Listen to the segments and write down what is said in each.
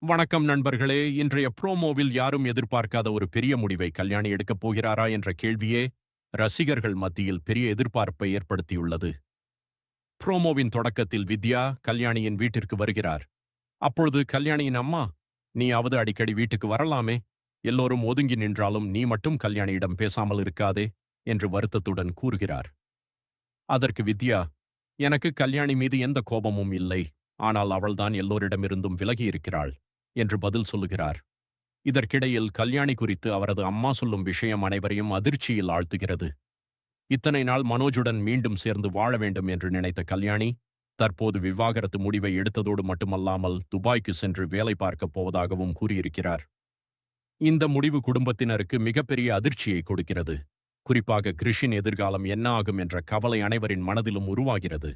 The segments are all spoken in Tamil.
வணக்கம் நண்பர்களே. இன்றைய ப்ரோமோவில் யாரும் எதிர்பார்க்காத ஒரு பெரிய முடிவை கல்யாணி எடுக்கப் போகிறாரா என்ற கேள்வியே ரசிகர்கள் மத்தியில் பெரிய எதிர்பார்ப்பை ஏற்படுத்தியுள்ளது. ப்ரோமோவின் தொடக்கத்தில் வித்யா கல்யாணியின் வீட்டிற்கு வருகிறார். அப்பொழுது கல்யாணியின் அம்மா, நீயாவது அடிக்கடி வீட்டுக்கு வரலாமே, எல்லோரும் ஒதுங்கி நின்றாலும் நீ மட்டும் கல்யாணியிடம் பேசாமல் இருக்காதே என்று வருத்தத்துடன் கூறுகிறார். அதற்கு வித்யா, எனக்கு கல்யாணி மீது எந்த கோபமும் இல்லை, ஆனால் அவள்தான் எல்லோரிடமிருந்தும் விலகி இருக்கிறாள் என்று பதில் சொல்லுகிறார். இதற்கிடையில் கல்யாணி குறித்து அவரது அம்மா சொல்லும் விஷயம் அனைவரையும் அதிர்ச்சியில் ஆழ்த்துகிறது. இத்தனை நாள் மனோஜுடன் மீண்டும் சேர்ந்து வாழ வேண்டும் என்று நினைத்த கல்யாணி தற்போது விவாகரத்து முடிவை எடுத்ததோடு மட்டுமல்லாமல் துபாய்க்கு சென்று வேலை பார்க்கப் போவதாகவும் கூறியிருக்கிறார். இந்த முடிவு குடும்பத்தினருக்கு மிகப்பெரிய அதிர்ச்சியை கொடுக்கிறது. குறிப்பாக கிருஷின் எதிர்காலம் என்ன ஆகும் என்ற கவலை அனைவரின் மனதிலும் உருவாகிறது.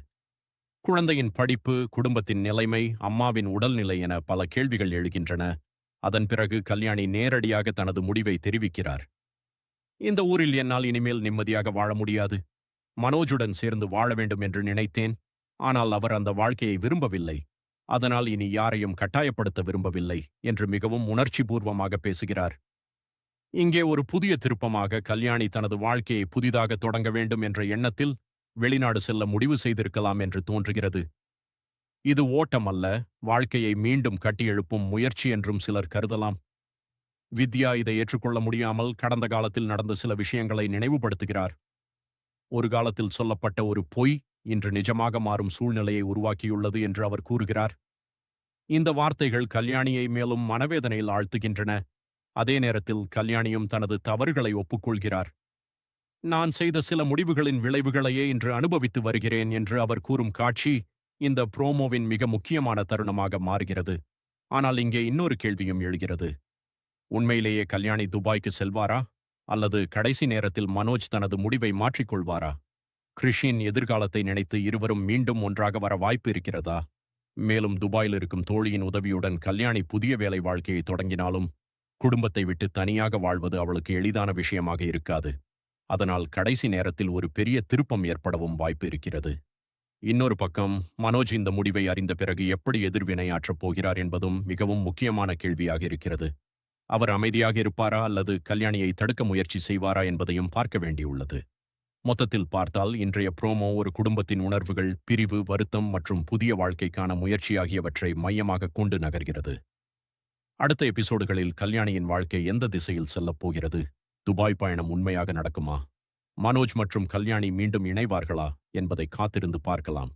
குழந்தையின் படிப்பு, குடும்பத்தின் நிலைமை, அம்மாவின் உடல்நிலை என பல கேள்விகள் எழுகின்றன. அதன் பிறகு கல்யாணி நேரடியாக தனது முடிவை தெரிவிக்கிறார். இந்த ஊரில் என்னால் இனிமேல் நிம்மதியாக வாழ முடியாது. மனோஜுடன் சேர்ந்து வாழ வேண்டும் என்று நினைத்தேன். ஆனால் அவர் அந்த வாழ்க்கையை விரும்பவில்லை. அதனால் இனி யாரையும் கட்டாயப்படுத்த விரும்பவில்லை என்று மிகவும் உணர்ச்சிபூர்வமாக பேசுகிறார். இங்கே ஒரு புதிய திருப்பமாக கல்யாணி தனது வாழ்க்கையை புதிதாக தொடங்க வேண்டும் என்ற எண்ணத்தில் வெளிநாடு செல்ல முடிவு செய்திருக்கலாம் என்று தோன்றுகிறது. இது ஓட்டம் அல்ல, வாழ்க்கையை மீண்டும் கட்டியெழுப்பும் முயற்சி என்றும் சிலர் கருதலாம். வித்யா இதை ஏற்றுக்கொள்ள முடியாமல் கடந்த காலத்தில் நடந்த சில விஷயங்களை நினைவுபடுத்துகிறார். ஒரு காலத்தில் சொல்லப்பட்ட ஒரு பொய் இன்று நிஜமாக மாறும் சூழ்நிலையை உருவாக்கியுள்ளது என்று அவர் கூறுகிறார். இந்த வார்த்தைகள் கல்யாணியை மேலும் மனவேதனையில் ஆழ்த்துகின்றன. அதே நேரத்தில் கல்யாணியும் தனது தவறுகளை ஒப்புக்கொள்கிறார். நான் செய்த சில முடிவுகளின் விளைவுகளையே இன்று அனுபவித்து வருகிறேன் என்று அவர் கூறும் காட்சி இந்த ப்ரோமோவின் மிக முக்கியமான தருணமாக மாறுகிறது. ஆனால் இங்கே இன்னொரு கேள்வியும் எழுகிறது. உண்மையிலேயே கல்யாணி துபாய்க்கு செல்வாரா, அல்லது கடைசி நேரத்தில் மனோஜ் தனது முடிவை மாற்றிக்கொள்வாரா? கிருஷின் எதிர்காலத்தை நினைத்து இருவரும் மீண்டும் ஒன்றாக வர வாய்ப்பு இருக்கிறதா? மேலும் துபாயில் இருக்கும் தோழியின் உதவியுடன் கல்யாணி புதிய வேலை வாழ்க்கையை தொடங்கினாலும் குடும்பத்தை விட்டு தனியாக வாழ்வது அவளுக்கு எளிதான விஷயமாக இருக்காது. அதனால் கடைசி நேரத்தில் ஒரு பெரிய திருப்பம் ஏற்படவும் வாய்ப்பு இருக்கிறது. இன்னொரு பக்கம் மனோஜ் இந்த முடிவை அறிந்த பிறகு எப்படி எதிர்வினையாற்றப் போகிறார் என்பதும் மிகவும் முக்கியமான கேள்வியாக இருக்கிறது. அவர் அமைதியாக இருப்பாரா அல்லது கல்யாணியை தடுக்க முயற்சி செய்வாரா என்பதையும் பார்க்க வேண்டியுள்ளது. மொத்தத்தில் பார்த்தால் இன்றைய ப்ரோமோ ஒரு குடும்பத்தின் உணர்வுகள், பிரிவு, வருத்தம் மற்றும் புதிய வாழ்க்கைக்கான முயற்சி ஆகியவற்றை மையமாக கொண்டு நகர்கிறது. அடுத்த எபிசோடுகளில் கல்யாணியின் வாழ்க்கை எந்த திசையில் செல்லப் போகிறது? துபாய் பயணம் உண்மையாக நடக்குமா? மனோஜ் மற்றும் கல்யாணி மீண்டும் இணைவார்களா என்பதை காத்திருந்து பார்க்கலாம்.